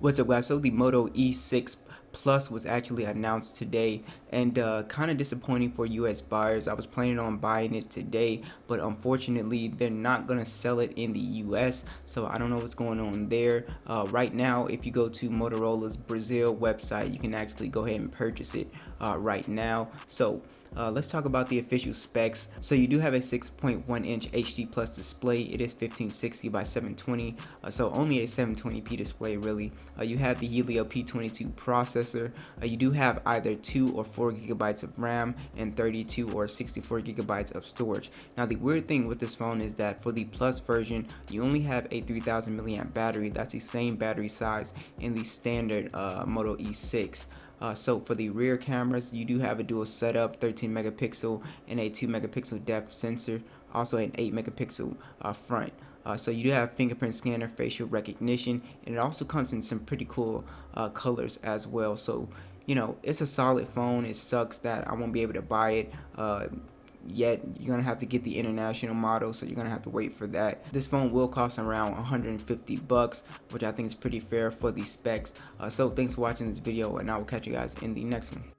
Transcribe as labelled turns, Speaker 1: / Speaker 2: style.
Speaker 1: What's up, guys? So the Moto E6 Plus was actually announced today, and kind of disappointing for US buyers. I was planning on buying it today, but unfortunately they're not gonna sell it in the US, so I don't know what's going on there. Right now, if you go to Motorola's Brazil website, you can actually go ahead and purchase it right now. So let's talk about the official specs. So you do have a 6.1 inch HD plus display. It is 1560 by 720, so only a 720p display really. You have the Helio P22 processor. You do have either 2 or 4 gigabytes of RAM and 32 or 64 gigabytes of storage. Now the weird thing with this phone is that for the Plus version, you only have a 3000 milliamp battery. That's the same battery size in the standard Moto E6. So for the rear cameras, you do have a dual setup, 13 megapixel and a 2 megapixel depth sensor, also an 8 megapixel front. So you do have fingerprint scanner, facial recognition, and it also comes in some pretty cool colors as well. So you know, it's a solid phone. It sucks that I won't be able to buy it yet. You're gonna have to get the international model, so you're gonna have to wait for that. This phone will cost around 150 bucks, which I think is pretty fair for the specs. So thanks for watching this video, and I will catch you guys in the next one.